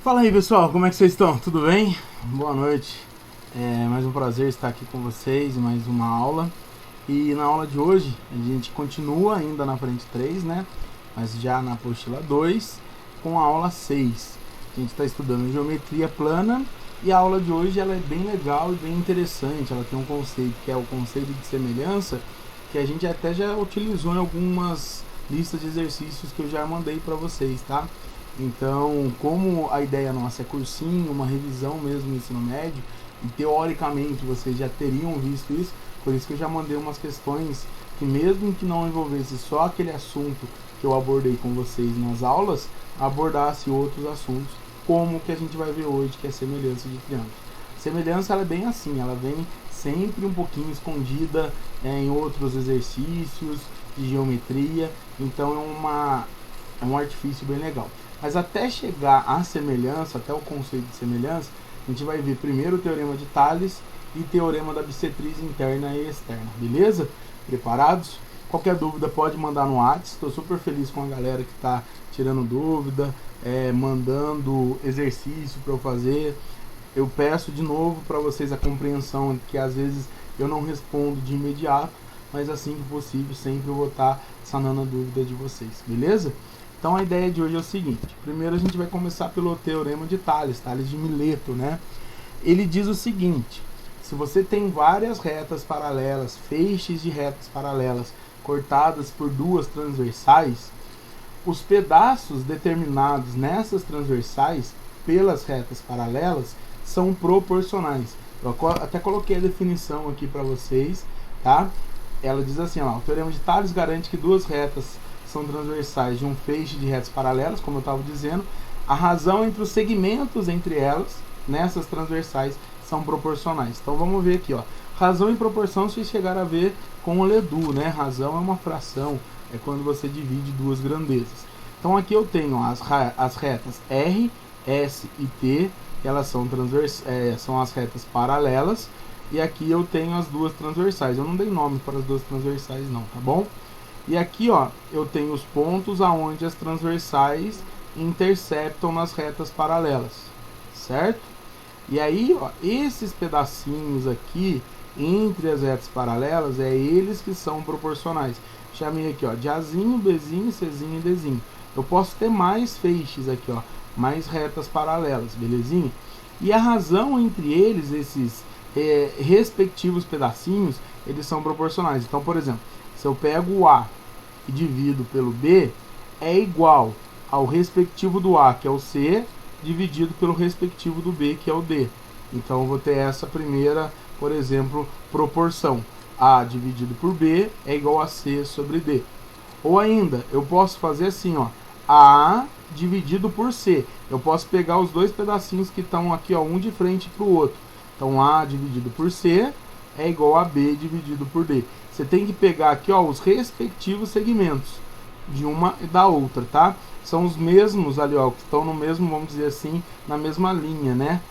Fala aí pessoal, como é que vocês estão? Tudo bem? Boa noite. É mais um prazer estar aqui com vocês em mais uma aula. E na aula de hoje a gente continua ainda na frente 3, né? Mas já na apostila 2 com a aula 6. A gente está estudando geometria plana e a aula de hoje ela é bem legal e bem interessante. Ela tem um conceito que é o conceito de semelhança, que a gente até já utilizou em algumas listas de exercícios que eu já mandei para vocês, tá? Então, como a ideia nossa é cursinho, uma revisão mesmo no ensino médio, e teoricamente vocês já teriam visto isso, por isso que eu já mandei umas questões que, mesmo que não envolvesse só aquele assunto que eu abordei com vocês nas aulas, abordasse outros assuntos, como o que a gente vai ver hoje, que é semelhança de triângulos. Semelhança ela é bem assim, ela vem sempre um pouquinho escondida em outros exercícios de geometria, então é um artifício bem legal. Mas até chegar à semelhança, até o conceito de semelhança, a gente vai ver primeiro o teorema de Tales e teorema da bissetriz interna e externa, beleza? Preparados? Qualquer dúvida pode mandar no WhatsApp, estou super feliz com a galera que está tirando dúvida, mandando exercício para eu fazer. Eu peço de novo para vocês a compreensão que às vezes eu não respondo de imediato, mas assim que possível sempre eu vou estar sanando a dúvida de vocês, beleza? Então a ideia de hoje é o seguinte: primeiro a gente vai começar pelo teorema de Tales, Tales de Mileto, né? Ele diz o seguinte: se você tem várias retas paralelas, feixes de retas paralelas cortadas por duas transversais, os pedaços determinados nessas transversais pelas retas paralelas são proporcionais. Eu até coloquei a definição aqui para vocês, tá? Ela diz assim, ó, o teorema de Tales garante que duas retas são transversais de um feixe de retas paralelas, como eu estava dizendo. A razão entre os segmentos entre elas, nessas transversais, são proporcionais. Então vamos ver aqui, ó. Razão e proporção vocês chegaram a ver com o Ledoux, né? Razão é uma fração, é quando você divide duas grandezas. Então aqui eu tenho as retas R, S e T, elas são são as retas paralelas, e aqui eu tenho as duas transversais. Eu não dei nome para as duas transversais não, tá bom? E aqui, ó, eu tenho os pontos aonde as transversais interceptam nas retas paralelas, certo? E aí, ó, esses pedacinhos aqui entre as retas paralelas, é eles que são proporcionais. Chamei aqui, ó, de Azinho, Bzinho, Czinho e Dzinho. Eu posso ter mais feixes aqui, ó, mais retas paralelas, belezinha? E a razão entre eles, esses respectivos pedacinhos, eles são proporcionais. Então, por exemplo, se eu pego o A e divido pelo B, é igual ao respectivo do A, que é o C, dividido pelo respectivo do B, que é o D. Então eu vou ter essa primeira, por exemplo, proporção. A dividido por B é igual a C sobre D. Ou ainda, eu posso fazer assim, ó, A dividido por C. Eu posso pegar os dois pedacinhos que estão aqui, ó, um de frente para o outro. Então A dividido por C é igual a B dividido por D. Você tem que pegar aqui, ó, os respectivos segmentos de uma e da outra, tá? São os mesmos ali, ó, que estão no mesmo, vamos dizer assim, na mesma linha, né?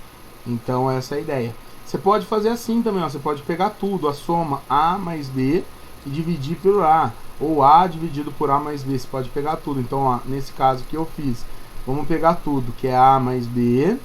Então essa é a ideia. Você pode fazer assim também, ó, você pode pegar tudo, a soma A mais B e dividir por A, ou A dividido por A mais B, você pode pegar tudo. Então, ó, nesse caso que eu fiz, vamos pegar tudo, que é A mais B,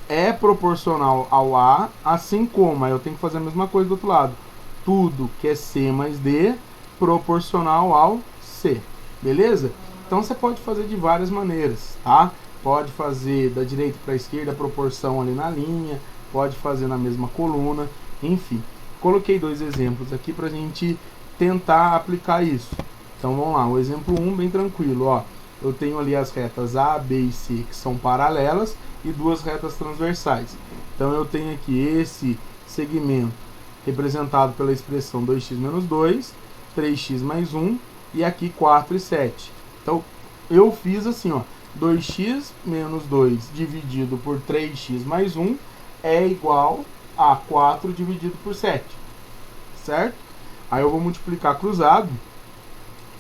é proporcional ao A, assim como, aí eu tenho que fazer a mesma coisa do outro lado. Tudo que é C mais D, proporcional ao C, beleza? Então você pode fazer de várias maneiras, tá? Pode fazer da direita para a esquerda a proporção ali na linha, pode fazer na mesma coluna, enfim. Coloquei dois exemplos aqui para a gente tentar aplicar isso. Então vamos lá, o exemplo 1 bem tranquilo, ó. Eu tenho ali as retas A, B e C que são paralelas e duas retas transversais. Então eu tenho aqui esse segmento representado pela expressão 2x menos 2, 3x mais 1 e aqui 4 e 7. Então eu fiz assim, ó, 2x menos 2 dividido por 3x mais 1 é igual a 4 dividido por 7, certo? Aí eu vou multiplicar cruzado,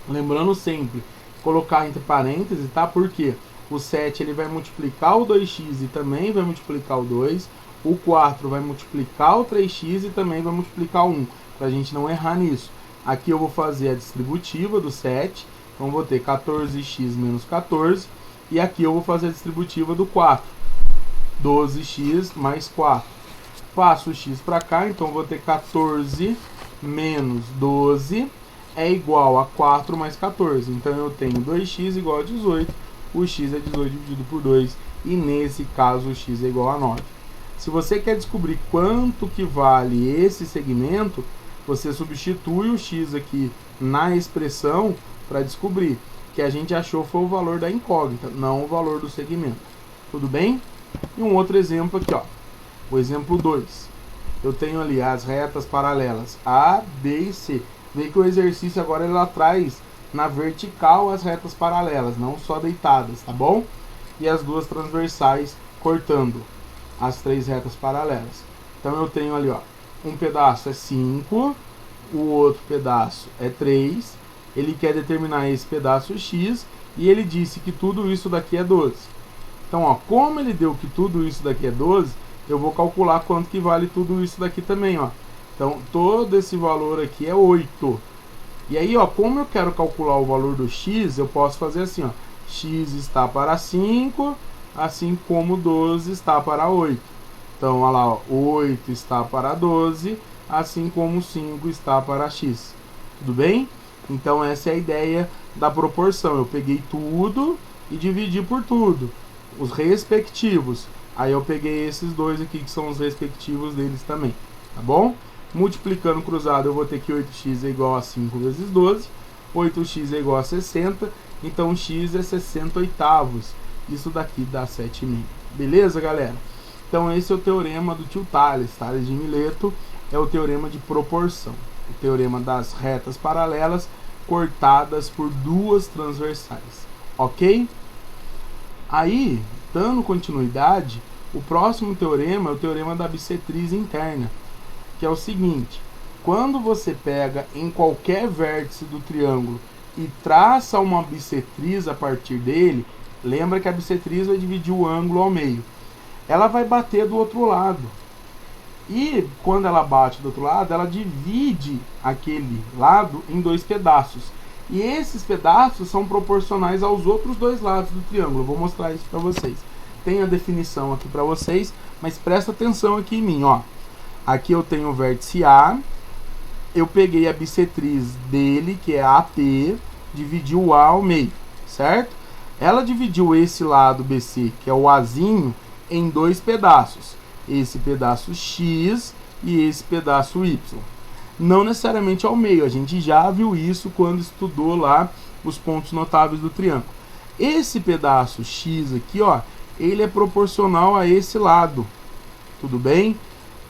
lembrando sempre colocar entre parênteses, tá? Porque o 7 ele vai multiplicar o 2x e também vai multiplicar o 2. O 4 vai multiplicar o 3x e também vai multiplicar o 1. Para a gente não errar nisso. Aqui eu vou fazer a distributiva do 7. Então vou ter 14x menos 14 E aqui eu vou fazer a distributiva do 4. 12x mais 4. Passo o x para cá, então eu vou ter 14 menos 12 é igual a 4 mais 14. Então eu tenho 2x igual a 18. O x é 18 dividido por 2. E nesse caso o x é igual a 9. Se você quer descobrir quanto que vale esse segmento, você substitui o x aqui na expressão para descobrir. Que a gente achou foi o valor da incógnita, não o valor do segmento. Tudo bem? E um outro exemplo aqui, ó. O exemplo 2. Eu tenho ali as retas paralelas A, B e C. Vê que o exercício agora ele traz na vertical as retas paralelas, não só deitadas, tá bom? E as duas transversais cortando as 3 retas paralelas. Então eu tenho ali, ó, um pedaço é 5, o outro pedaço é 3. Ele quer determinar esse pedaço x e ele disse que tudo isso daqui é 12. Então, ó, como ele deu que tudo isso daqui é 12, eu vou calcular quanto que vale tudo isso daqui também, ó. Então, todo esse valor aqui é 8. E aí, ó, como eu quero calcular o valor do x, eu posso fazer assim, ó. X está para 5, assim como 12 está para 8. Então, olha lá, ó, 8 está para 12, assim como 5 está para x. Tudo bem? Então, essa é a ideia da proporção. Eu peguei tudo e dividi por tudo. Os respectivos. Aí eu peguei esses dois aqui, que são os respectivos deles também. Tá bom? Multiplicando cruzado, eu vou ter que 8x é igual a 5 vezes 12. 8x é igual a 60. Então, x é 60 oitavos. Isso daqui dá 7,5. Beleza, galera? Então, esse é o teorema do tio Tales. Tales de Mileto é o teorema de proporção. O teorema das retas paralelas cortadas por duas transversais. Ok? Aí, dando continuidade, o próximo teorema é o teorema da bissetriz interna, que é o seguinte: quando você pega em qualquer vértice do triângulo e traça uma bissetriz a partir dele, lembra que a bissetriz vai dividir o ângulo ao meio. Ela vai bater do outro lado. E quando ela bate do outro lado, ela divide aquele lado em 2 pedaços. E esses pedaços são proporcionais aos outros 2 lados do triângulo. Eu vou mostrar isso para vocês. Tem a definição aqui para vocês, mas presta atenção aqui em mim, ó. Aqui eu tenho o vértice A. Eu peguei a bissetriz dele, que é AP, dividiu o A ao meio, certo? Ela dividiu esse lado BC, que é o Azinho, em 2 pedaços. Esse pedaço X e esse pedaço Y. Não necessariamente ao meio, a gente já viu isso quando estudou lá os pontos notáveis do triângulo. Esse pedaço X aqui, ó, ele é proporcional a esse lado, tudo bem?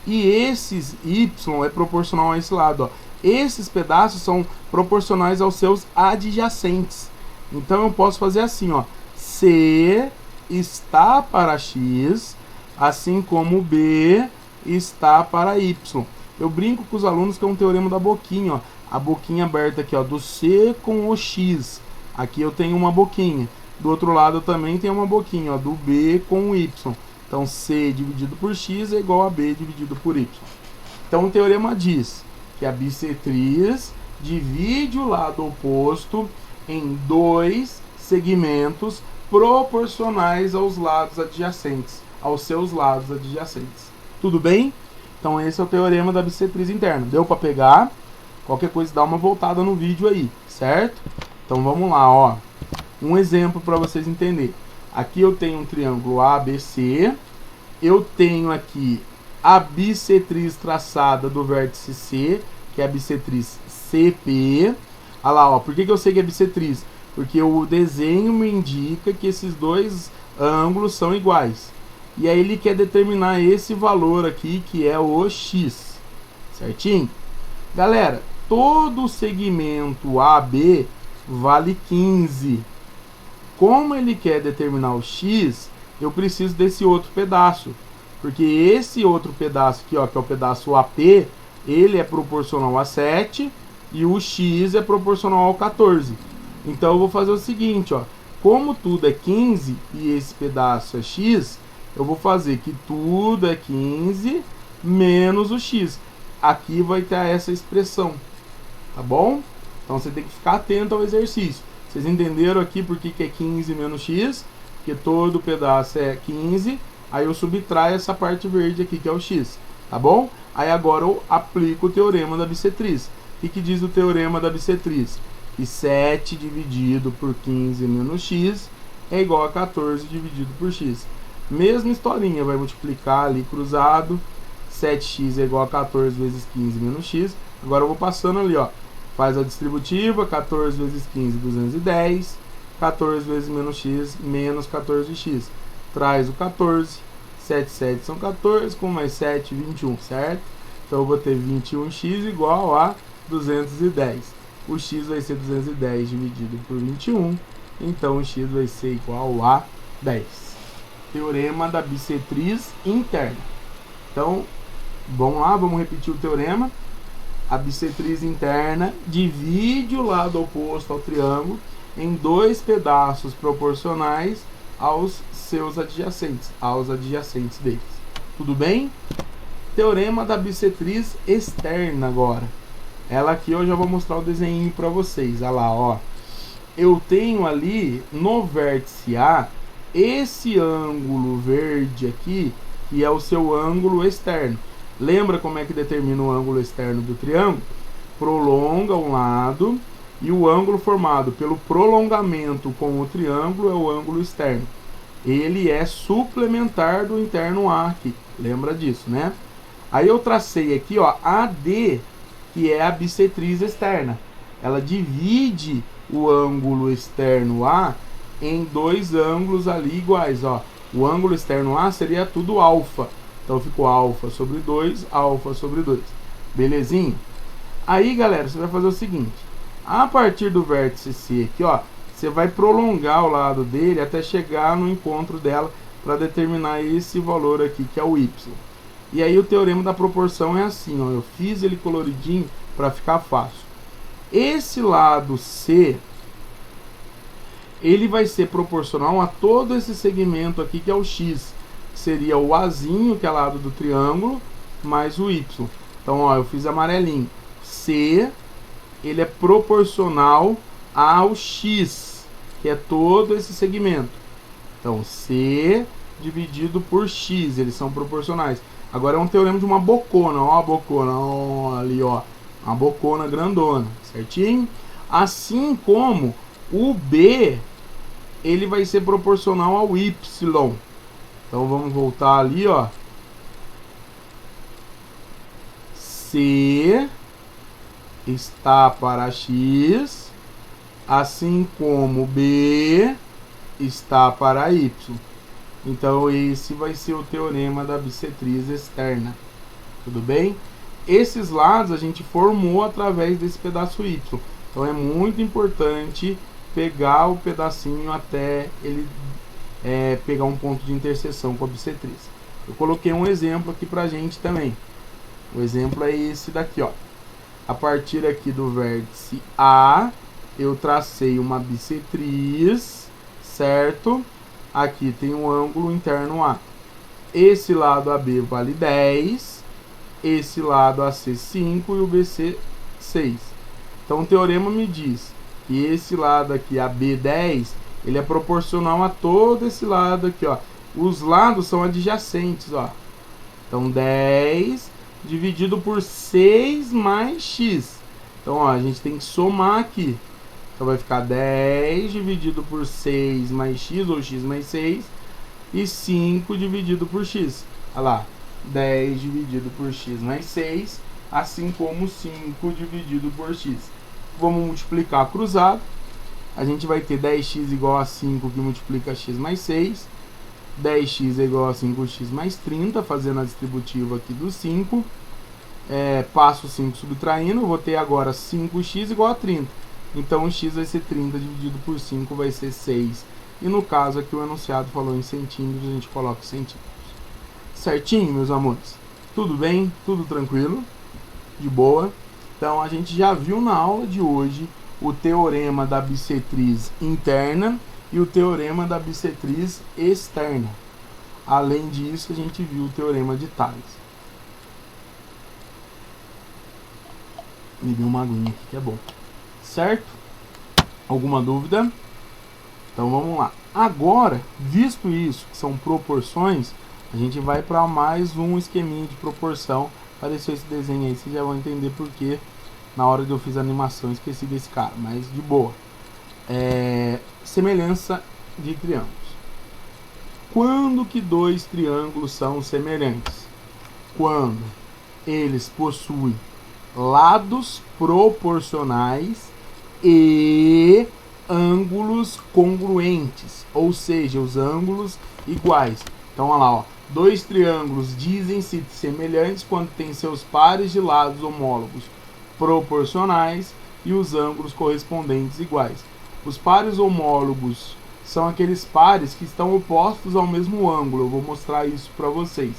E esses Y é proporcional a esse lado, ó. Esses pedaços são proporcionais aos seus adjacentes. Então eu posso fazer assim, ó. C está para X, assim como B está para Y. Eu brinco com os alunos que é um teorema da boquinha, ó. A boquinha aberta aqui, ó, do C com o X. Aqui eu tenho uma boquinha. Do outro lado eu também tenho uma boquinha, ó, do B com o Y. Então, C dividido por X é igual a B dividido por Y. Então, o teorema diz que a bissetriz divide o lado oposto em 2 segmentos proporcionais aos lados adjacentes, aos seus lados adjacentes. Tudo bem? Então, esse é o teorema da bissetriz interna. Deu para pegar? Qualquer coisa, dá uma voltada no vídeo aí, certo? Então, vamos lá, ó. Um exemplo para vocês entenderem. Aqui eu tenho um triângulo ABC. Eu tenho aqui a bissetriz traçada do vértice C, que é a bissetriz CP. Olha lá, ó. Por que eu sei que é bissetriz? Porque o desenho me indica que esses 2 ângulos são iguais. E aí ele quer determinar esse valor aqui, que é o X. Certinho? Galera, todo segmento AB vale 15. Como ele quer determinar o X, eu preciso desse outro pedaço. Porque esse outro pedaço aqui, ó, que é o pedaço AP, ele é proporcional a 7 e o X é proporcional ao 14. Então eu vou fazer o seguinte, ó. Como tudo é 15 e esse pedaço é X, eu vou fazer que tudo é 15 menos o X. Aqui vai ter essa expressão, tá bom? Então você tem que ficar atento ao exercício. Vocês entenderam aqui por que é 15 menos X? porque todo pedaço é 15, aí eu subtraio essa parte verde aqui, que é o x, tá bom? Aí agora eu aplico o teorema da bissetriz. O que diz o teorema da bissetriz? Que 7 dividido por 15 menos x é igual a 14 dividido por x. Mesma historinha, vai multiplicar ali cruzado, 7x é igual a 14 vezes 15 menos x. Agora eu vou passando ali, ó, faz a distributiva, 14 vezes 15, 210, 14 vezes menos x, menos 14x. Traz o 14, 7, 7 são 14, com mais 7, 21, certo? Então eu vou ter 21x igual a 210. O x vai ser 210 dividido por 21, então o x vai ser igual a 10. Teorema da bissetriz interna. Então, vamos lá, vamos repetir o teorema. A bissetriz interna divide o lado oposto ao triângulo em dois pedaços proporcionais aos seus adjacentes, deles. Tudo bem? Teorema da bissetriz externa agora. Ela aqui eu já vou mostrar o desenho para vocês. Olha lá, ó. Eu tenho ali no vértice A esse ângulo verde aqui, que é o seu ângulo externo. Lembra como é que determina o ângulo externo do triângulo? Prolonga um lado e o ângulo formado pelo prolongamento com o triângulo é o ângulo externo. Ele é suplementar do interno A aqui. Lembra disso, né? Aí eu tracei aqui, ó, AD, que é a bissetriz externa. Ela divide o ângulo externo A em dois ângulos ali iguais, ó. O ângulo externo A seria tudo alfa. Então ficou alfa sobre 2, alfa sobre 2. Belezinha? Aí, galera, você vai fazer o seguinte. A partir do vértice C aqui, ó, você vai prolongar o lado dele até chegar no encontro dela para determinar esse valor aqui, que é o y. E aí o teorema da proporção é assim, ó. Eu fiz ele coloridinho para ficar fácil. Esse lado C, ele vai ser proporcional a todo esse segmento aqui, que é o x. Seria o Azinho, que é lado do triângulo, mais o y. Então, ó, eu fiz amarelinho. C, ele é proporcional ao x, que é todo esse segmento. Então, C dividido por x, eles são proporcionais. Agora é um teorema de uma bocona, ó, a bocona, ó, ali, ó, uma bocona grandona, certinho? Assim como o B, ele vai ser proporcional ao y. Então vamos voltar ali, ó. C está para x, assim como B está para y. Então esse vai ser o teorema da bissetriz externa. Tudo bem? Esses lados a gente formou através desse pedaço y. Então é muito importante pegar o pedacinho até ele pegar um ponto de interseção com a bissetriz. Eu coloquei um exemplo aqui pra gente também. O exemplo é esse daqui, ó. A partir aqui do vértice A, eu tracei uma bissetriz, certo? Aqui tem um ângulo interno A. Esse lado AB vale 10, esse lado AC 5 e o BC 6. Então o teorema me diz que esse lado aqui, AB 10, ele é proporcional a todo esse lado aqui, ó. Os lados são adjacentes, ó. Então 10 dividido por 6 mais x. Então, ó, a gente tem que somar aqui. Então vai ficar 10 dividido por 6 mais x, ou x mais 6, e 5 dividido por x. Olha lá, 10 dividido por x mais 6, assim como 5 dividido por x. Vamos multiplicar cruzado. A gente vai ter 10x igual a 5, que multiplica x mais 6. 10x é igual a 5x mais 30, fazendo a distributiva aqui do 5. Passo 5 subtraindo, vou ter agora 5x igual a 30. Então o x vai ser 30 dividido por 5, vai ser 6. E no caso aqui o enunciado falou em centímetros, a gente coloca centímetros. Certinho, meus amores? Tudo bem? Tudo tranquilo? De boa? Então a gente já viu na aula de hoje o teorema da bissetriz interna e o teorema da bissetriz externa. Além disso, a gente viu o teorema de Tales. Me deu uma aguinha aqui que é bom. Certo? Alguma dúvida? Então vamos lá. Agora, visto isso, que são proporções, a gente vai para mais um esqueminha de proporção. Apareceu esse desenho aí, vocês já vão entender porque na hora que eu fiz a animação esqueci desse cara, mas de boa. Semelhança de triângulos. Quando que dois triângulos são semelhantes? Quando eles possuem lados proporcionais e ângulos congruentes, ou seja, os ângulos iguais. Então, olha lá, ó, dois triângulos dizem-se semelhantes quando têm seus pares de lados homólogos proporcionais e os ângulos correspondentes iguais. Os pares homólogos são aqueles pares que estão opostos ao mesmo ângulo. Eu vou mostrar isso para vocês,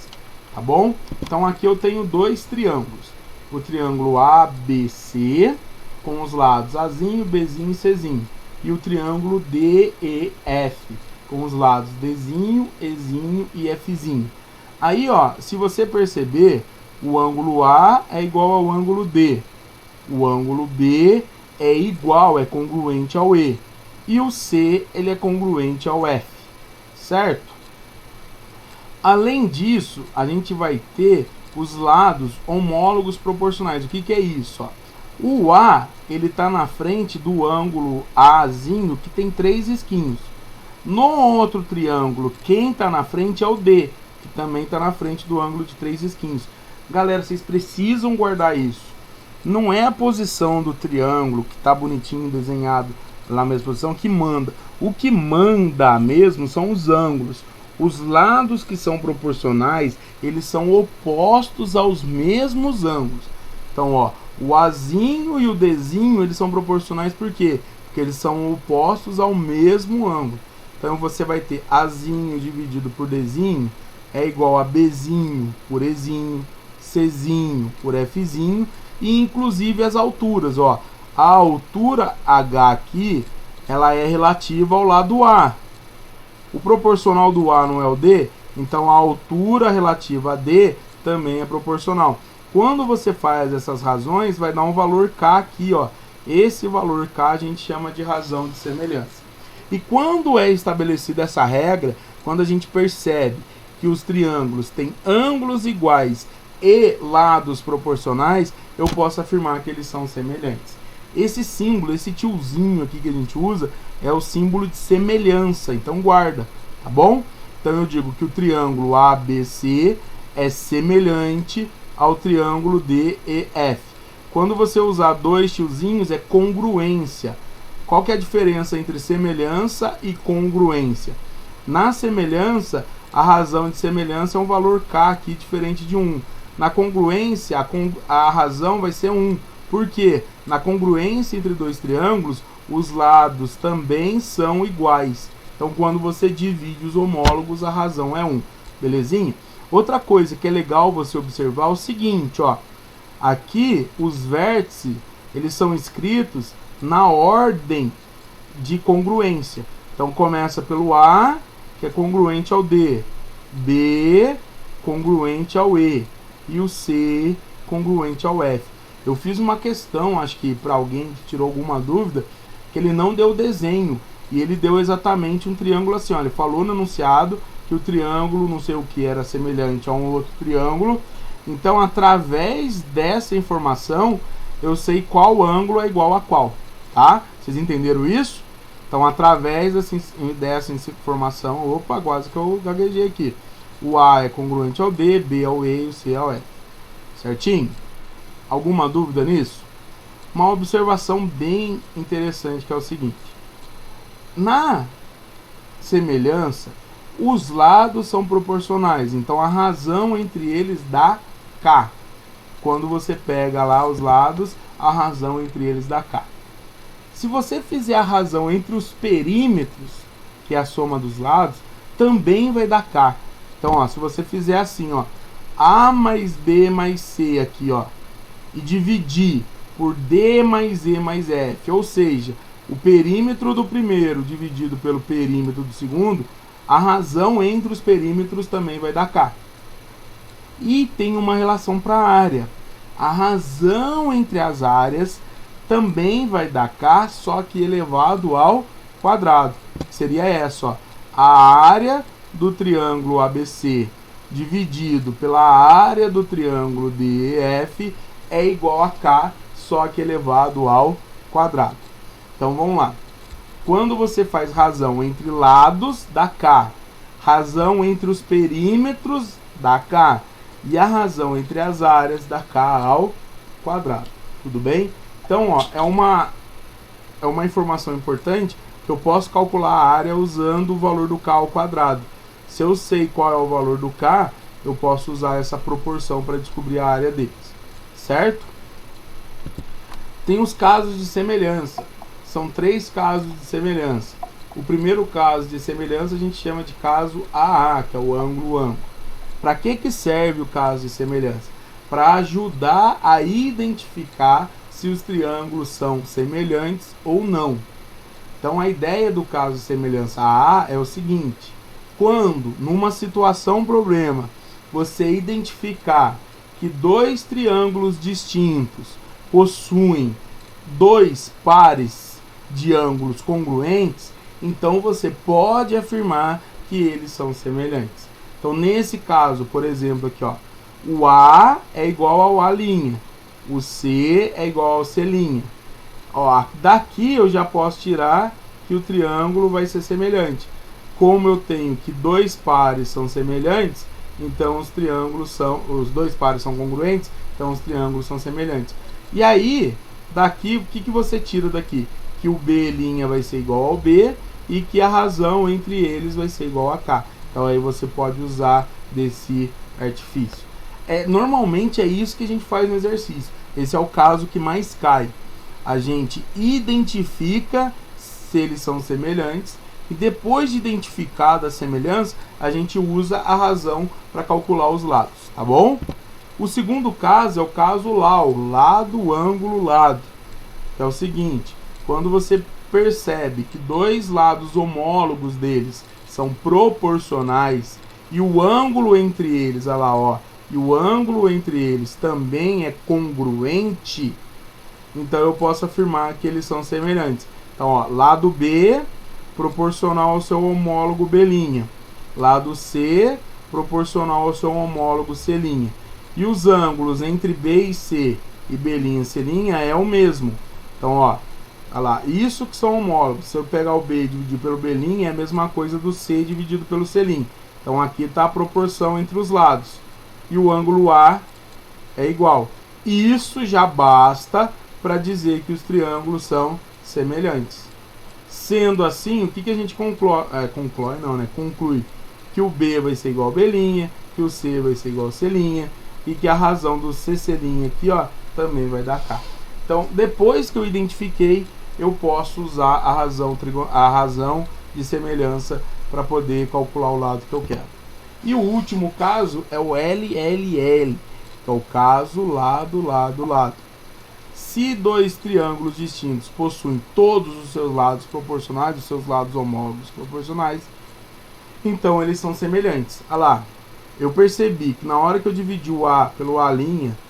tá bom? Então aqui eu tenho dois triângulos. O triângulo ABC com os lados Azinho, Bzinho e Czinho. E o triângulo DEF com os lados Dzinho, Ezinho e Fzinho. Aí, ó, se você perceber, o ângulo A é igual ao ângulo D. O ângulo B é igual, é congruente ao E. E o C, ele é congruente ao F, certo? Além disso, a gente vai ter os lados homólogos proporcionais. O que que é isso? Ó? O A, ele está na frente do ângulo Azinho, que tem 3 risquinhos. No outro triângulo, quem está na frente é o D, que também está na frente do ângulo de 3 risquinhos. Galera, vocês precisam guardar isso. Não é a posição do triângulo, que está bonitinho desenhado na mesma posição, que manda. O que manda mesmo são os ângulos. Os lados que são proporcionais, eles são opostos aos mesmos ângulos. Então, ó, o Azinho e o Dzinho, eles são proporcionais por quê? Porque eles são opostos ao mesmo ângulo. Então, você vai ter Azinho dividido por Dzinho é igual a Bzinho por Ezinho, Czinho por Fzinho, e inclusive as alturas, ó. A altura H aqui, ela é relativa ao lado A. O proporcional do A não é o D, então a altura relativa a D também é proporcional. Quando você faz essas razões, vai dar um valor K aqui, ó. Esse valor K a gente chama de razão de semelhança. E quando é estabelecida essa regra, quando a gente percebe que os triângulos têm ângulos iguais e lados proporcionais, eu posso afirmar que eles são semelhantes. Esse símbolo, esse tiozinho aqui que a gente usa, é o símbolo de semelhança, então guarda, tá bom? Então eu digo que o triângulo ABC é semelhante ao triângulo DEF. Quando você usar dois tiozinhos, é congruência. Qual que é a diferença entre semelhança e congruência? Na semelhança, a razão de semelhança é um valor K aqui, diferente de 1. Na congruência, a razão vai ser 1. Por quê? Na congruência entre dois triângulos, os lados também são iguais. Então, quando você divide os homólogos, a razão é 1. Belezinha? Outra coisa que é legal você observar é o seguinte, ó. Aqui, os vértices, eles são escritos na ordem de congruência. Então, começa pelo A, que é congruente ao D. B, congruente ao E. E o C, congruente ao F. Eu fiz uma questão, acho que para alguém que tirou alguma dúvida, que ele não deu o desenho. E ele deu exatamente um triângulo assim, ó. Ele falou no enunciado que o triângulo, não sei o que, era semelhante a um outro triângulo. Então, através dessa informação, eu sei qual ângulo é igual a qual, tá? Vocês entenderam isso? Então, através dessa informação, opa, quase que eu gaguejei aqui. O A é congruente ao D, B ao E e o C ao F. Certinho? Alguma dúvida nisso? Uma observação bem interessante que é o seguinte. Na semelhança, os lados são proporcionais, então a razão entre eles dá K. Quando você pega lá os lados, a razão entre eles dá K. Se você fizer a razão entre os perímetros, que é a soma dos lados, também vai dar K. Então, ó, se você fizer assim, ó, A mais B mais C aqui, ó, e dividir por D mais E mais F, ou seja, o perímetro do primeiro dividido pelo perímetro do segundo, a razão entre os perímetros também vai dar K. E tem uma relação para a área. A razão entre as áreas também vai dar K, só que elevado ao quadrado. seria essa, ó. A área do triângulo ABC dividido pela área do triângulo DEF é igual a K, só que elevado ao quadrado. Então vamos lá. Quando você faz razão entre lados, dá K. Razão entre os perímetros, dá K. E a razão entre as áreas, dá K ao quadrado. Tudo bem? Então, ó, é uma informação importante que eu posso calcular a área usando o valor do K ao quadrado. Se eu sei qual é o valor do K, eu posso usar essa proporção para descobrir a área deles. Certo? Tem os casos de semelhança. São 3 casos de semelhança. O primeiro caso de semelhança a gente chama de caso AA, que é o ângulo-ângulo. Para que serve o caso de semelhança? Para ajudar a identificar se os triângulos são semelhantes ou não. Então a ideia do caso de semelhança AA é o seguinte: quando numa situação problema você identificar que 2 triângulos distintos possuem 2 pares de ângulos congruentes, então você pode afirmar que eles são semelhantes. Então nesse caso, por exemplo, aqui, ó, o A é igual ao A', o C é igual ao C'. Ó, daqui eu já posso tirar que o triângulo vai ser semelhante. Como eu tenho que 2 pares são semelhantes, então os 2 pares são congruentes, então os triângulos são semelhantes. E aí, daqui, o que você tira daqui? Que o B' vai ser igual ao B e que a razão entre eles vai ser igual a K. Então aí você pode usar desse artifício. Normalmente é isso que a gente faz no exercício. Esse é o caso que mais cai. A gente identifica se eles são semelhantes e depois de identificada a semelhança, a gente usa a razão para calcular os lados, tá bom? O segundo caso é o caso LAO, lado, ângulo, lado. Que é o seguinte: quando você percebe que 2 lados homólogos deles são proporcionais e o ângulo entre eles, olha lá, ó, e o ângulo entre eles também é congruente, então eu posso afirmar que eles são semelhantes. Então, ó, lado B proporcional ao seu homólogo B', lado C proporcional ao seu homólogo C'. E os ângulos entre B e C e B', C' é o mesmo. Então, ó, olha lá, isso que são homólogos. Se eu pegar o B e dividir pelo B' é a mesma coisa do C dividido pelo C'. Então aqui está a proporção entre os lados. E o ângulo A é igual. Isso já basta para dizer que os triângulos são semelhantes. Sendo assim, o que a gente conclui? Conclui que o B vai ser igual ao B', que o C vai ser igual ao C' e que a razão do CC' aqui, ó, também vai dar K. Então, depois que eu identifiquei, eu posso usar a razão de semelhança para poder calcular o lado que eu quero. E o último caso é o LLL, que é o caso lado, lado, lado. Se 2 triângulos distintos possuem todos os seus lados proporcionais, os seus lados homólogos proporcionais, então eles são semelhantes. Olha lá, eu percebi que na hora que eu dividi o A pelo A',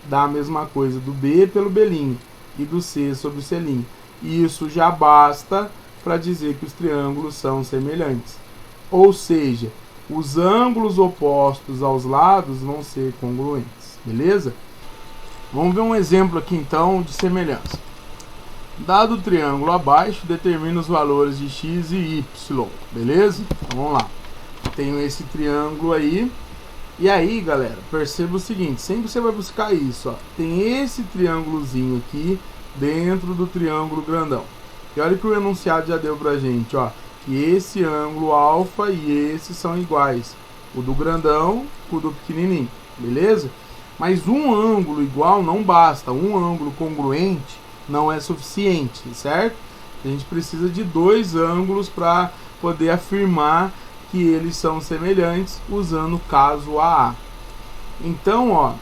dá a mesma coisa do B pelo B' e do C sobre o C'. E isso já basta para dizer que os triângulos são semelhantes. Ou seja, os ângulos opostos aos lados vão ser congruentes. Beleza? Vamos ver um exemplo aqui então de semelhança. Dado o triângulo abaixo, determina os valores de x e y. Beleza? Então vamos lá. Tenho esse triângulo aí. E aí, galera, perceba o seguinte: sempre você vai buscar isso, ó, tem esse triângulozinho aqui dentro do triângulo grandão. E olha que o enunciado já deu pra gente, ó, que esse ângulo alfa e esse são iguais, o do grandão com o do pequenininho, beleza? Mas um ângulo igual não basta, um ângulo congruente não é suficiente, certo? A gente precisa de 2 ângulos para poder afirmar que eles são semelhantes usando o caso AA. Então, ó,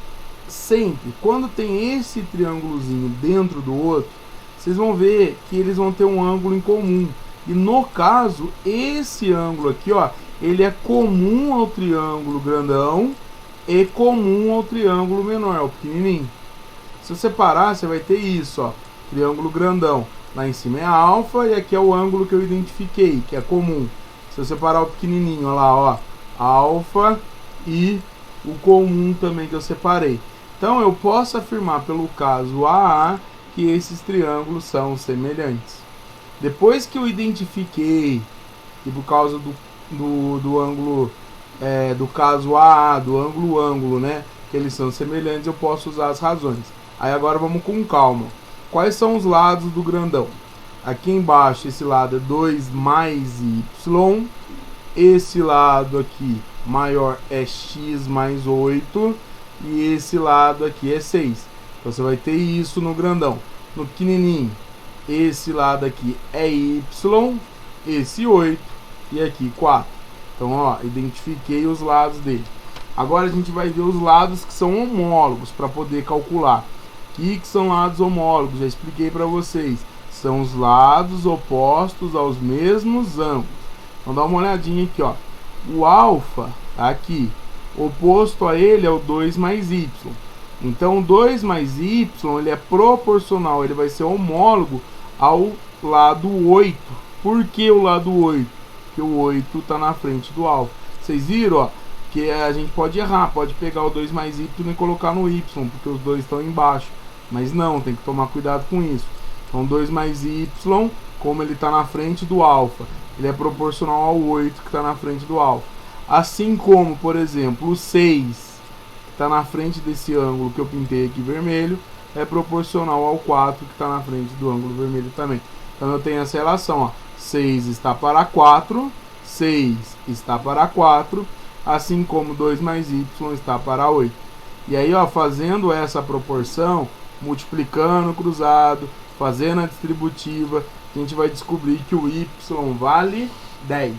sempre quando tem esse triângulozinho dentro do outro, vocês vão ver que eles vão ter um ângulo em comum. E no caso, esse ângulo aqui, ó, ele é comum ao triângulo grandão e comum ao triângulo menor, ao pequenininho. Se você separar, você vai ter isso, ó, triângulo grandão lá em cima é alfa e aqui é o ângulo que eu identifiquei, que é comum. Se eu separar o pequenininho, olha lá, ó, alfa e o comum também que eu separei. Então eu posso afirmar pelo caso AA que esses triângulos são semelhantes. Depois que eu identifiquei que por causa do ângulo, do caso AA, do ângulo, né, que eles são semelhantes, eu posso usar as razões. Aí agora vamos com calma. Quais são os lados do grandão? Aqui embaixo esse lado é 2 mais y, esse lado aqui maior é x mais 8 e esse lado aqui é 6. Então você vai ter isso no grandão. No pequenininho, esse lado aqui é y, esse 8 e aqui 4. Então, ó, identifiquei os lados dele. Agora a gente vai ver os lados que são homólogos para poder calcular. O que são lados homólogos? Já expliquei para vocês. São os lados opostos aos mesmos ângulos. Então dá uma olhadinha aqui, ó. O alfa tá aqui. Oposto a ele é o 2 mais y. Então 2 mais y ele é proporcional, ele vai ser homólogo ao lado 8. Por que o lado 8? Porque o 8 está na frente do alfa. Vocês viram, ó, que a gente pode errar, pode pegar o 2 mais y e colocar no y, porque os dois estão embaixo. Mas não, tem que tomar cuidado com isso. Então 2 mais y, como ele está na frente do alfa, ele é proporcional ao 8 que está na frente do alfa. Assim como, por exemplo, o 6 que está na frente desse ângulo que eu pintei aqui vermelho, é proporcional ao 4 que está na frente do ângulo vermelho também. Então eu tenho essa relação, ó. 6 está para 4, 6 está para 4, assim como 2 mais y está para 8. E aí, ó, fazendo essa proporção, multiplicando o cruzado, fazendo a distributiva, a gente vai descobrir que o y vale 10.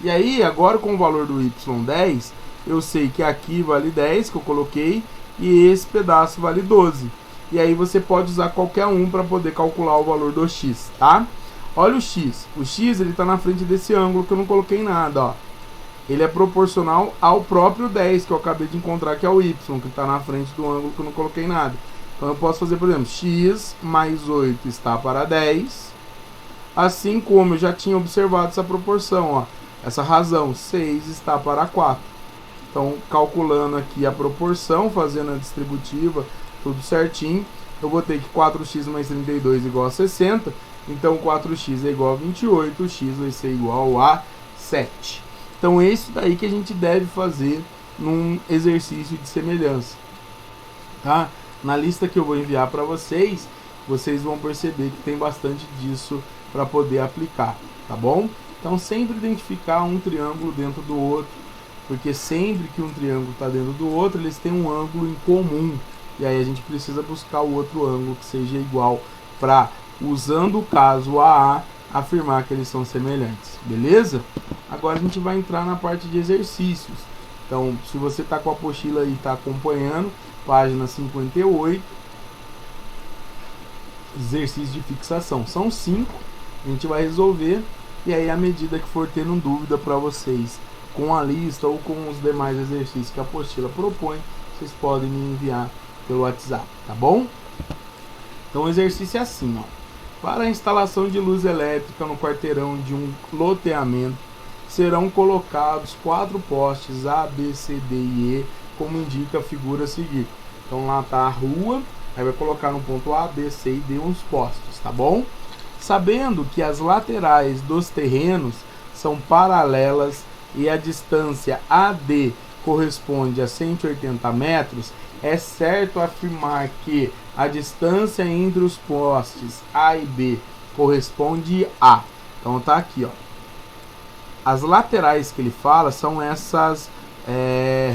E aí, agora com o valor do y 10, eu sei que aqui vale 10, que eu coloquei, e esse pedaço vale 12. E aí você pode usar qualquer um para poder calcular o valor do x, tá? Olha o x. O x ele está na frente desse ângulo que eu não coloquei nada, ó. Ele é proporcional ao próprio 10 que eu acabei de encontrar, que é o y, que está na frente do ângulo que eu não coloquei nada. Então eu posso fazer, por exemplo, x mais 8 está para 10. Assim como eu já tinha observado essa proporção, ó, essa razão, 6 está para 4. Então, calculando aqui a proporção, fazendo a distributiva, tudo certinho, eu vou ter que 4x mais 32 igual a 60. Então, 4x é igual a 28, x vai ser igual a 7. Então, é isso daí que a gente deve fazer num exercício de semelhança, tá? Na lista que eu vou enviar para vocês, vocês vão perceber que tem bastante disso para poder aplicar, tá bom? Então, sempre identificar um triângulo dentro do outro, porque sempre que um triângulo está dentro do outro, eles têm um ângulo em comum. E aí a gente precisa buscar o outro ângulo que seja igual para, usando o caso AA, afirmar que eles são semelhantes, beleza? Agora a gente vai entrar na parte de exercícios. Então, se você está com a apostila aí e está acompanhando, página 58, exercícios de fixação. São 5, a gente vai resolver, e aí à medida que for tendo dúvida para vocês com a lista ou com os demais exercícios que a apostila propõe, vocês podem me enviar pelo WhatsApp, tá bom? Então o exercício é assim, ó. Para a instalação de luz elétrica no quarteirão de um loteamento, serão colocados 4 postes A, B, C, D e E, como indica a figura a seguir. Então lá está a rua, aí vai colocar no ponto A, B, C e D uns postes, tá bom? Sabendo que as laterais dos terrenos são paralelas e a distância AD corresponde a 180 metros, é certo afirmar que a distância entre os postes A e B corresponde a... Então tá aqui, ó. As laterais que ele fala são essas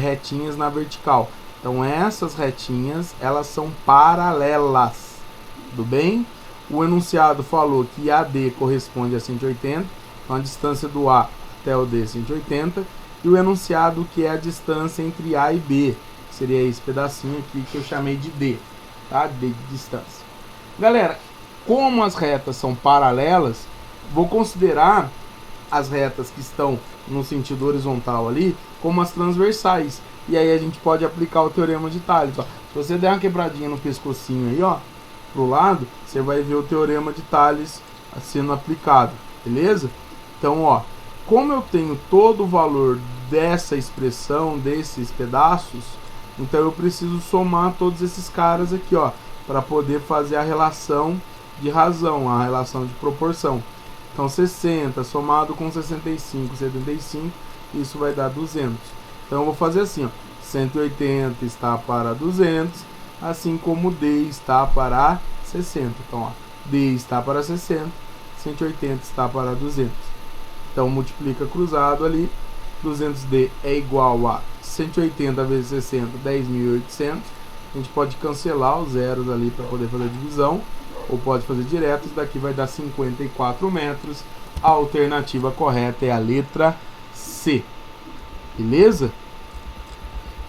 retinhas na vertical. Então essas retinhas, elas são paralelas, tudo bem? O enunciado falou que AD corresponde a 180, então a distância do A até o D é 180, e o enunciado que é a distância entre A e B, que seria esse pedacinho aqui que eu chamei de D, tá? D de distância. Galera, como as retas são paralelas, vou considerar as retas que estão no sentido horizontal ali como as transversais, e aí a gente pode aplicar o teorema de Tales, ó. Se você der uma quebradinha no pescocinho aí, ó, para o lado, você vai ver o teorema de Tales sendo aplicado, beleza? Então, ó, como eu tenho todo o valor dessa expressão, desses pedaços, então eu preciso somar todos esses caras aqui, ó, para poder fazer a relação de razão, a relação de proporção. Então 60 somado com 65, 75, isso vai dar 200. Então eu vou fazer assim, ó, 180 está para 200, assim como D está para 60. Então, ó, D está para 60, 180 está para 200. Então multiplica cruzado ali, 200D é igual a 180 vezes 60, 10.800. A gente pode cancelar os zeros ali para poder fazer a divisão, ou pode fazer direto. Isso daqui vai dar 54 metros. A alternativa correta é a letra C. Beleza?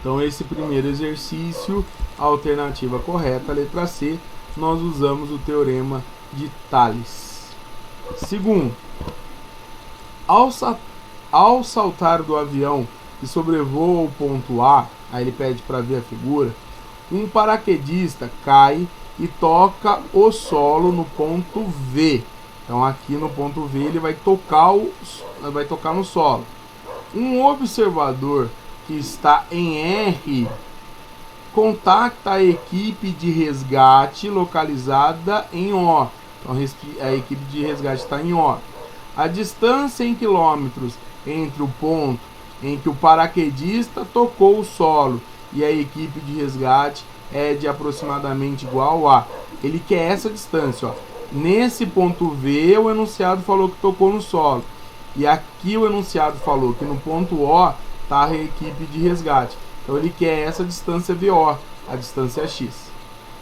Então esse primeiro exercício, a alternativa correta, a letra C, nós usamos o teorema de Tales. Segundo, ao saltar do avião que sobrevoa o ponto A, aí ele pede para ver a figura, um paraquedista cai e toca o solo no ponto V. Então aqui no ponto V ele vai tocar no solo. Um observador que está em R contacta a equipe de resgate localizada em O. Então a equipe de resgate está em O. A distância em quilômetros entre o ponto em que o paraquedista tocou o solo e a equipe de resgate é de aproximadamente igual a... Ele quer essa distância, ó. Nesse ponto V, o enunciado falou que tocou no solo. E aqui o enunciado falou que no ponto O está a equipe de resgate. Então ele quer essa distância VO, a distância X.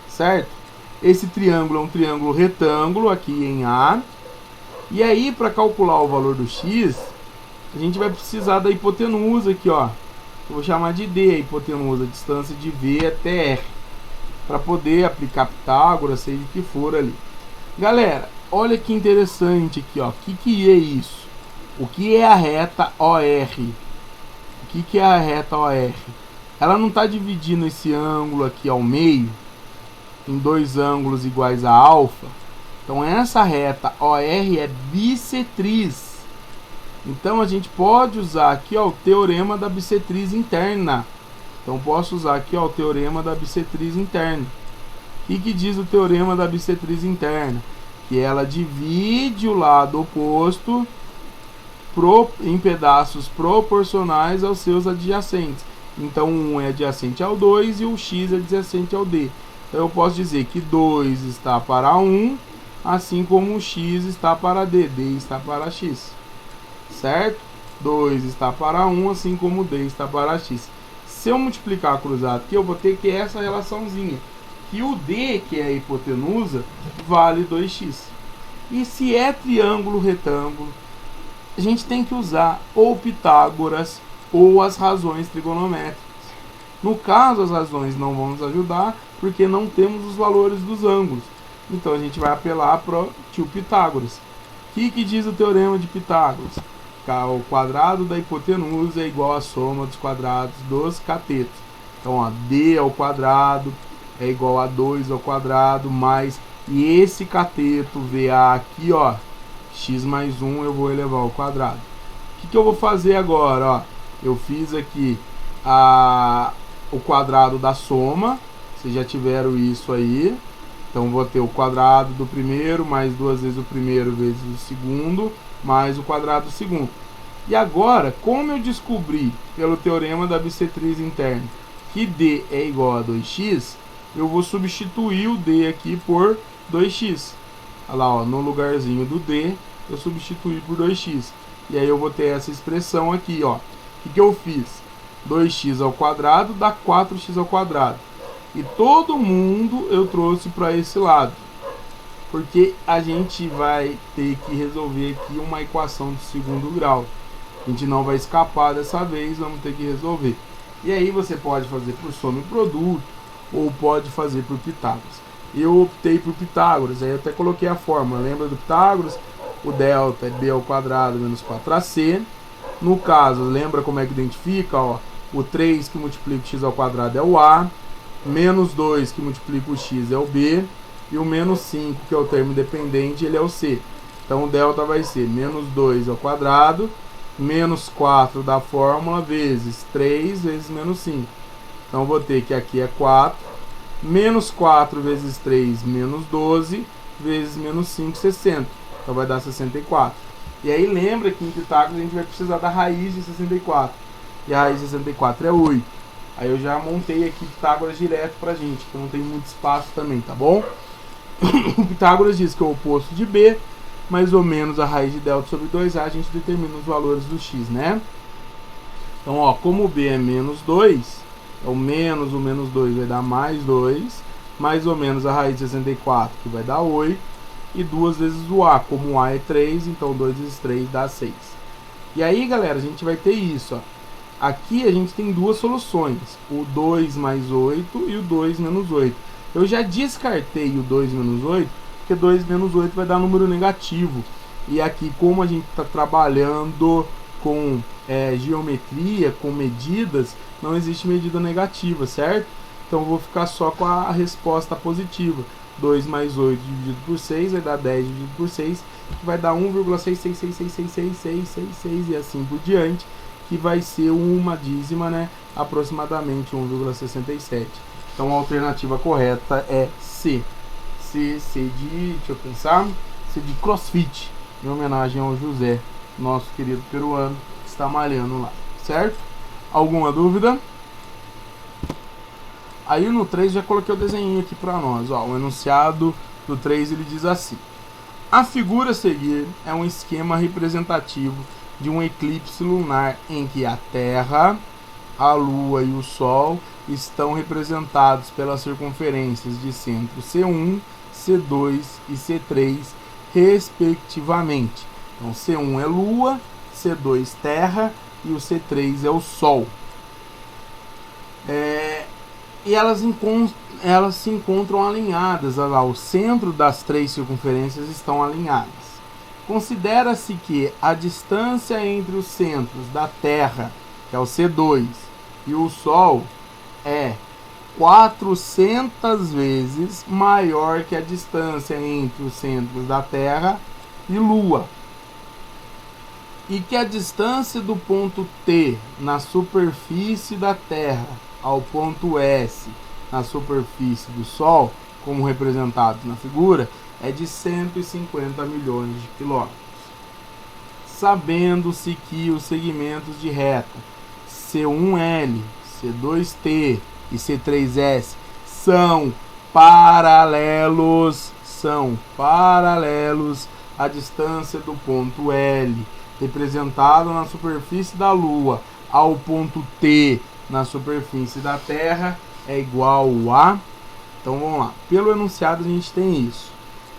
Certo? Esse triângulo é um triângulo retângulo aqui em A. E aí, para calcular o valor do X, a gente vai precisar da hipotenusa aqui, ó. Eu vou chamar de D, a hipotenusa, a distância de V até R, para poder aplicar Pitágoras, seja o que for ali. Galera, olha que interessante aqui, ó. O que é isso? O que é a reta OR? O que é a reta OR? Ela não está dividindo esse ângulo aqui ao meio em dois ângulos iguais a alfa. Então essa reta OR é bissetriz. Então a gente pode usar aqui, ó, o teorema da bissetriz interna. Então posso usar aqui, ó, o teorema da bissetriz interna. O que diz o teorema da bissetriz interna? Que ela divide o lado oposto em pedaços proporcionais aos seus adjacentes. Então 1 é adjacente ao 2 e o x é adjacente ao d. Então eu posso dizer que 2 está para 1, assim como o x está para d, d está para x. Certo? 2 está para 1, assim como o d está para x. Se eu multiplicar cruzado aqui, eu vou ter que essa relaçãozinha. Que o d, que é a hipotenusa, vale 2x. E se é triângulo retângulo, a gente tem que usar ou Pitágoras ou as razões trigonométricas. No caso, as razões não vão nos ajudar, porque não temos os valores dos ângulos. Então a gente vai apelar para o tio Pitágoras. O que diz o teorema de Pitágoras? O quadrado da hipotenusa é igual à soma dos quadrados dos catetos. Então, ó, d ao quadrado é igual a 2 ao quadrado mais... E esse cateto VA aqui, ó, x mais 1 eu vou elevar ao quadrado. O que eu vou fazer agora? Ó, eu fiz aqui o quadrado da soma. Vocês já tiveram isso aí. Então vou ter o quadrado do primeiro mais 2 vezes o primeiro vezes o segundo mais o quadrado do segundo. E agora, como eu descobri pelo teorema da bissetriz interna que d é igual a 2x, eu vou substituir o d aqui por 2x. Olha lá, ó, no lugarzinho do d, eu substituí por 2x. E aí eu vou ter essa expressão aqui, ó. O que eu fiz? 2x ao quadrado dá 4x ao quadrado. E todo mundo eu trouxe para esse lado. Porque a gente vai ter que resolver aqui uma equação de segundo grau. A gente não vai escapar dessa vez, vamos ter que resolver. E aí você pode fazer por soma e produto, ou pode fazer por Pitágoras. Eu optei por Pitágoras, aí eu até coloquei a fórmula. Lembra do Pitágoras? O delta é b ao quadrado menos 4ac. No caso, lembra como é que identifica? Ó, o 3 que multiplica o x ao quadrado é o a, menos 2 que multiplica o x é o b, e o menos 5, que é o termo dependente, ele é o c. Então o delta vai ser menos 2 ao quadrado, menos 4 da fórmula, vezes 3 vezes menos 5. Então eu vou ter que aqui é 4, menos 4 vezes 3, menos 12, vezes menos 5, 60. Então vai dar 64. E aí lembra que em Pitágoras a gente vai precisar da raiz de 64. E a raiz de 64 é 8. Aí eu já montei aqui Pitágoras direto pra gente, que não tem muito espaço também, tá bom? O Pitágoras diz que é o oposto de B, mais ou menos a raiz de delta sobre 2A, a gente determina os valores do x, né? Então, ó, como o B é menos 2, o menos 2 vai dar mais 2, mais ou menos a raiz de 64, que vai dar 8, e 2 vezes o A, como o A é 3, então 2 vezes 3 dá 6. E aí, galera, a gente vai ter isso, ó. Aqui a gente tem duas soluções, o 2 mais 8 e o 2 menos 8. Eu já descartei o 2 menos 8, porque 2 menos 8 vai dar número negativo. E aqui, como a gente está trabalhando com geometria, com medidas, não existe medida negativa, certo? Então eu vou ficar só com a resposta positiva. 2 mais 8 dividido por 6 vai dar 10 dividido por 6, que vai dar 1,6666666 e assim por diante, que vai ser uma dízima, né? Aproximadamente 1,67. Então a alternativa correta é C. C de, deixa eu pensar, C de CrossFit, em homenagem ao José, nosso querido peruano, que está malhando lá, certo? Alguma dúvida? Aí no 3 já coloquei o desenho aqui para nós, ó, o enunciado do 3 ele diz assim: a figura a seguir é um esquema representativo de um eclipse lunar em que a Terra, a Lua e o Sol estão representados pelas circunferências de centro C1, C2 e C3, respectivamente. Então C1 é Lua, C2 Terra e o C3 é o Sol. E elas se encontram alinhadas, olha lá, o centro das três circunferências estão alinhadas. Considera-se que a distância entre os centros da Terra, que é o C2, e o Sol é 400 vezes maior que a distância entre os centros da Terra e Lua. E que a distância do ponto T na superfície da Terra ao ponto S na superfície do Sol, como representado na figura, é de 150 milhões de quilômetros. Sabendo-se que os segmentos de reta C1L, C2T e C3S são paralelos à distância do ponto L, representado na superfície da Lua, ao ponto T na superfície da Terra, é igual a... Então vamos lá, pelo enunciado a gente tem isso.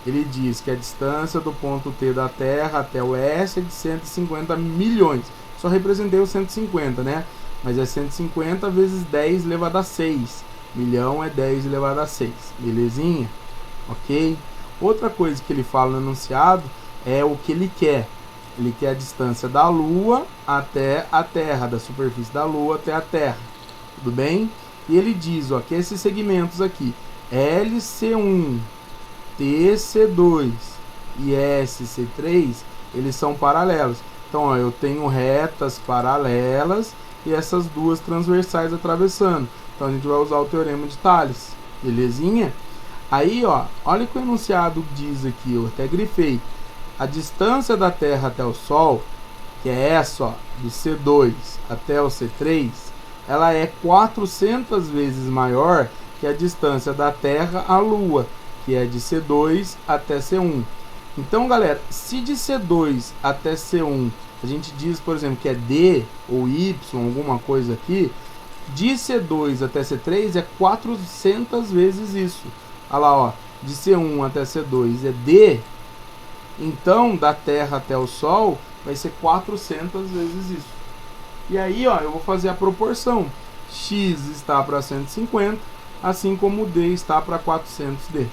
Ele diz que a distância do ponto T da Terra até o S é de 150 milhões. Só representei o 150, né? Mas é 150 vezes 10 elevado a 6. Milhão é 10 elevado a 6. Belezinha? Ok? Outra coisa que ele fala no enunciado é o que ele quer. Ele quer a distância da Lua até a Terra, da superfície da Lua até a Terra. Tudo bem? E ele diz, ó, que esses segmentos aqui, LC1, TC2 e SC3, eles são paralelos. Então, ó, eu tenho retas paralelas e essas duas transversais atravessando. Então, a gente vai usar o teorema de Tales. Belezinha? Aí, ó, olha o que o enunciado diz aqui, eu até grifei. A distância da Terra até o Sol, que é essa, ó, do C2 até o C3, ela é 400 vezes maior que a distância da Terra à Lua, que é de C2 até C1. Então, galera, se de C2 até C1 a gente diz, por exemplo, que é D ou Y, alguma coisa aqui, de C2 até C3 é 400 vezes isso. Olha lá, ó, de C1 até C2 é D, então da Terra até o Sol vai ser 400 vezes isso. E aí, ó, eu vou fazer a proporção. X está para 150, assim como o D está para 400D.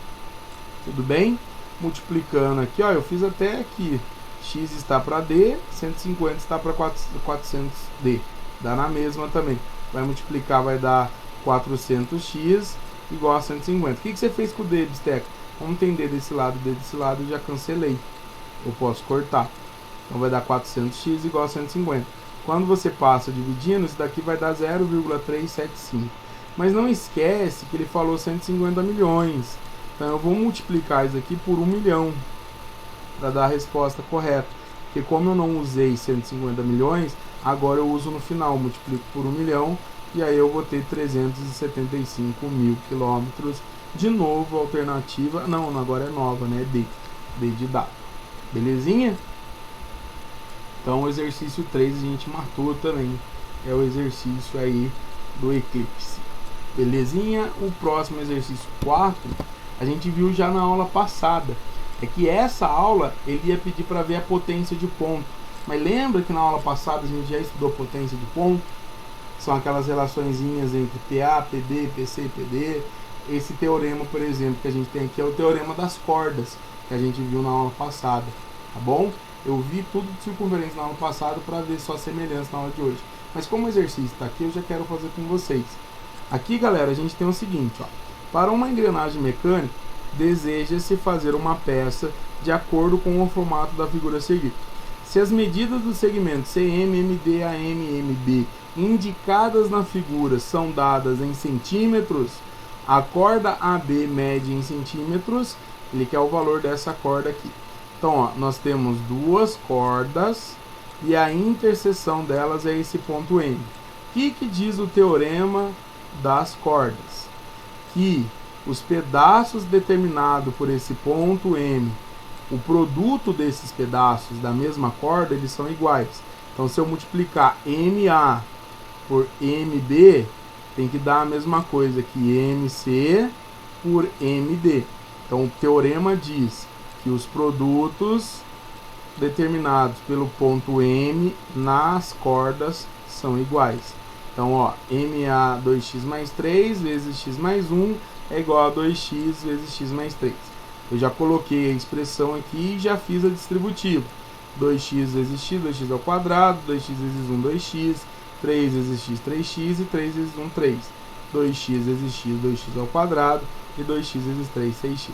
Tudo bem? Multiplicando aqui, ó, eu fiz até aqui. X está para D, 150 está para 400D. Dá na mesma também. Vai multiplicar, vai dar 400x igual a 150. O que você fez com o D, Bisteca? Como tem D desse lado e D desse lado, eu já cancelei. Eu posso cortar. Então vai dar 400x igual a 150. Quando você passa dividindo, isso daqui vai dar 0,375. Mas não esquece que ele falou 150 milhões. Então eu vou multiplicar isso aqui por 1 milhão para dar a resposta correta. Porque como eu não usei 150 milhões, agora eu uso no final, multiplico por 1 milhão e aí eu vou ter 375 mil quilômetros. De novo, alternativa, não, agora é nova, né? D de dado. Belezinha? Então o exercício 3 a gente matou também. É o exercício aí do eclipse. Belezinha? O próximo exercício 4, a gente viu já na aula passada. É que essa aula ele ia pedir para ver a potência de ponto. Mas lembra que na aula passada a gente já estudou potência de ponto? São aquelas relaçõezinhas entre PA, PD, PC, PD. Esse teorema, por exemplo, que a gente tem aqui é o teorema das cordas, que a gente viu na aula passada, tá bom? Eu vi tudo de circunferência na aula passada para ver só semelhança na aula de hoje. Mas como o exercício está aqui, eu já quero fazer com vocês. Aqui, galera, a gente tem o seguinte, ó. Para uma engrenagem mecânica, deseja-se fazer uma peça de acordo com o formato da figura a seguir. Se as medidas do segmento CM, MD, AM, MB indicadas na figura são dadas em centímetros, a corda AB mede em centímetros, ele quer o valor dessa corda aqui. Então, ó, nós temos duas cordas e a interseção delas é esse ponto M. O que diz o teorema das cordas? Que os pedaços determinados por esse ponto M, o produto desses pedaços da mesma corda, eles são iguais. Então, se eu multiplicar MA por MB, tem que dar a mesma coisa que MC por MD. Então, o teorema diz que os produtos determinados pelo ponto M nas cordas são iguais. Então, ó, MA 2x mais 3 vezes x mais 1 é igual a 2x vezes x mais 3. Eu já coloquei a expressão aqui e já fiz a distributiva. 2x vezes x, 2x ao quadrado, 2x vezes 1, 2x, 3 vezes x, 3x e 3 vezes 1, 3. 2x vezes x, 2x ao quadrado e 2x vezes 3, 6x.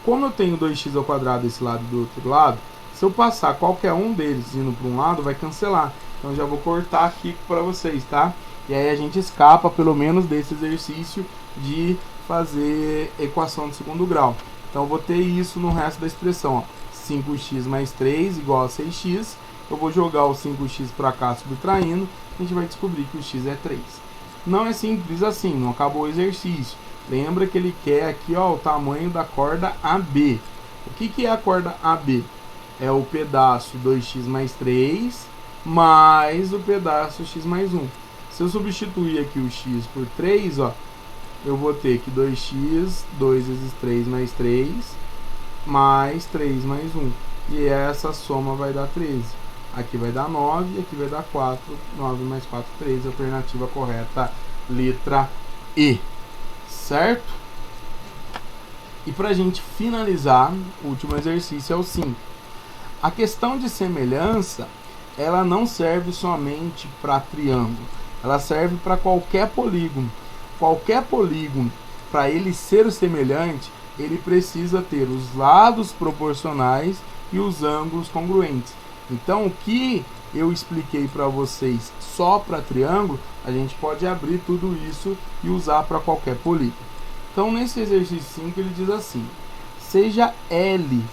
Como eu tenho 2x ao quadrado desse lado e do outro lado, se eu passar qualquer um deles indo para um lado, vai cancelar. Então eu já vou cortar aqui para vocês, tá? E aí a gente escapa pelo menos desse exercício de fazer equação de segundo grau. Então eu vou ter isso no resto da expressão, ó. 5x mais 3 igual a 6x. Eu vou jogar o 5x para cá subtraindo, a gente vai descobrir que o x é 3. Não é simples assim, não acabou o exercício. Lembra que ele quer aqui, ó, o tamanho da corda AB. O que é a corda AB? É o pedaço 2x mais 3 mais o pedaço x mais 1. Se eu substituir aqui o x por 3, ó, eu vou ter que 2x, 2 vezes 3 mais 3, mais 3 mais 1. E essa soma vai dar 13. Aqui vai dar 9, aqui vai dar 4. 9 mais 4, 13. Alternativa correta, letra E. Certo? E para a gente finalizar, o último exercício é o 5. A questão de semelhança, ela não serve somente para triângulo. Ela serve para qualquer polígono. Qualquer polígono, para ele ser semelhante, ele precisa ter os lados proporcionais e os ângulos congruentes. Então, o que eu expliquei para vocês só para triângulo, a gente pode abrir tudo isso e usar para qualquer polígono. Então, nesse exercício 5, ele diz assim: seja L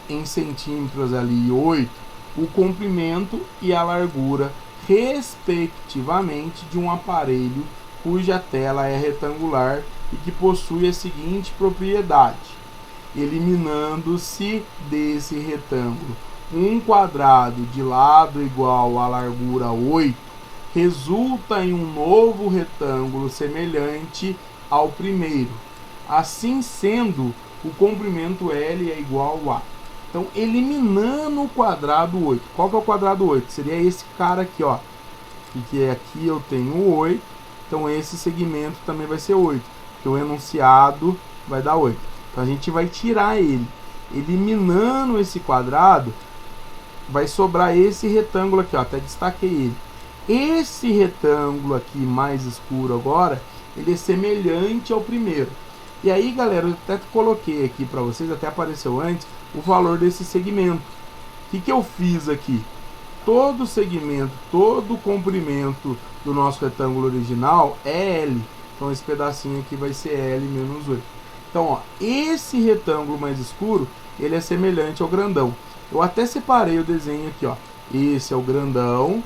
em centímetros ali 8, o comprimento e a largura, respectivamente, de um aparelho cuja tela é retangular e que possui a seguinte propriedade: eliminando-se desse retângulo um quadrado de lado igual à largura 8, resulta em um novo retângulo semelhante ao primeiro. Assim sendo, o comprimento L é igual a. Então, eliminando o quadrado 8. Qual que é o quadrado 8? Seria esse cara aqui, ó. Que aqui eu tenho 8. Então, esse segmento também vai ser 8. Porque o enunciado vai dar 8. Então, a gente vai tirar ele. Eliminando esse quadrado, vai sobrar esse retângulo aqui, ó. Até destaquei ele. Esse retângulo aqui mais escuro agora, ele é semelhante ao primeiro. E aí, galera, eu até coloquei aqui para vocês, até apareceu antes, o valor desse segmento. O que eu fiz aqui? Todo segmento, todo o comprimento do nosso retângulo original é L. Então esse pedacinho aqui vai ser L menos 8. Então, ó, esse retângulo mais escuro, ele é semelhante ao grandão. Eu até separei o desenho aqui, ó. Esse é o grandão,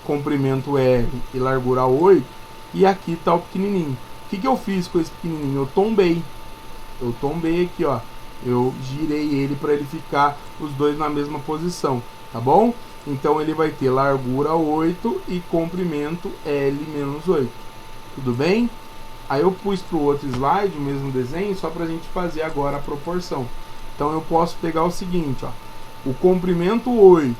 comprimento L e largura 8. E aqui está o pequenininho. O que eu fiz com esse pequenininho? Eu tombei aqui, ó. Eu girei ele para ele ficar os dois na mesma posição, tá bom? Então ele vai ter largura 8 e comprimento L menos 8. Tudo bem? Aí eu pus para o outro slide o mesmo desenho, só para a gente fazer agora a proporção. Então eu posso pegar o seguinte, ó. O comprimento 8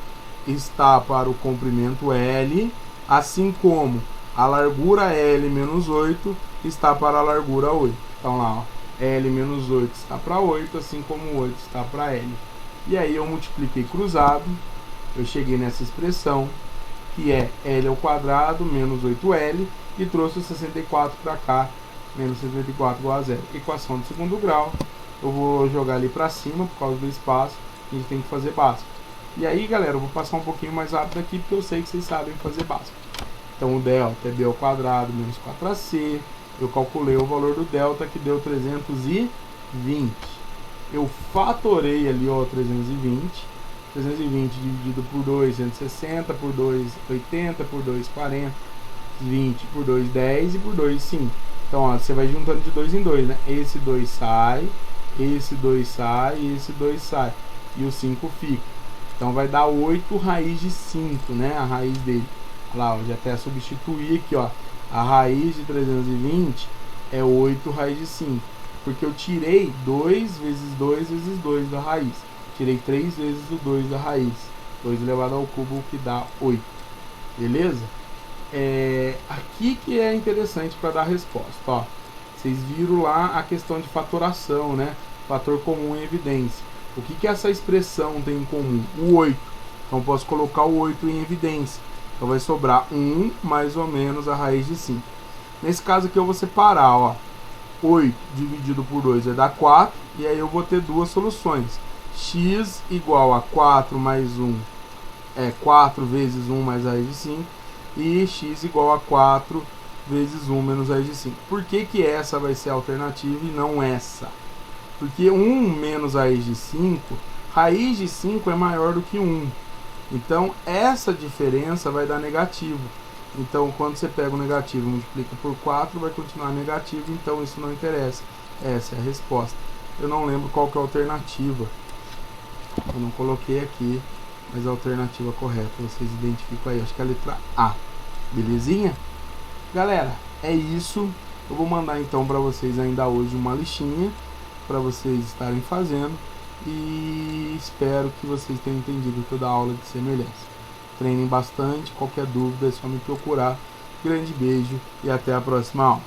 está para o comprimento L, assim como a largura L menos 8 está para a largura 8. Então lá, ó, L menos 8 está para 8, assim como o 8 está para L. E aí eu multipliquei cruzado, eu cheguei nessa expressão, que é L ao quadrado menos 8L, e trouxe o 64 para cá, menos 64 igual a zero. Equação de segundo grau, eu vou jogar ali para cima, por causa do espaço, a gente tem que fazer básico. E aí, galera, eu vou passar um pouquinho mais rápido aqui, porque eu sei que vocês sabem fazer básico. Então o delta é B ao quadrado menos 4AC, eu calculei o valor do delta, que deu 320. Eu fatorei ali, ó, 320 dividido por 2, 160, por 2, 80, por 2, 40, 20, por 2, 10 e por 2, 5. Então, ó, você vai juntando de 2 em 2, né? Esse 2 sai, esse 2 sai e esse 2 sai. E o 5 fica. Então, vai dar 8 raiz de 5, né? A raiz dele. Olha lá, ó, já até substituir aqui, ó. A raiz de 320 é 8 raiz de 5. Porque eu tirei 2 vezes 2 vezes 2 da raiz. Tirei 3 vezes o 2 da raiz. 2 elevado ao cubo, que dá 8. Beleza? Aqui que é interessante para dar a resposta. Ó. Vocês viram lá a questão de fatoração, né? Fator comum em evidência. O que essa expressão tem em comum? O 8. Então, posso colocar o 8 em evidência. Então, vai sobrar 1 mais ou menos a raiz de 5. Nesse caso aqui, eu vou separar. Ó. 8 dividido por 2 vai dar 4. E aí, eu vou ter duas soluções. X igual a 4 mais 1 é 4 vezes 1 mais a raiz de 5, e x igual a 4 vezes 1 menos a raiz de 5. Por que essa vai ser a alternativa e não essa? Porque 1 menos a raiz de 5 é maior do que 1. Então, essa diferença vai dar negativo. Então, quando você pega o negativo e multiplica por 4, vai continuar negativo, então isso não interessa. Essa é a resposta. Eu não lembro qual que é a alternativa. Eu não coloquei aqui, mas a alternativa correta vocês identificam aí. Acho que é a letra A. Belezinha? Galera, é isso. Eu vou mandar então para vocês ainda hoje uma listinha para vocês estarem fazendo. E espero que vocês tenham entendido toda a aula de semelhança. Treinem bastante. Qualquer dúvida é só me procurar. Grande beijo e até a próxima aula.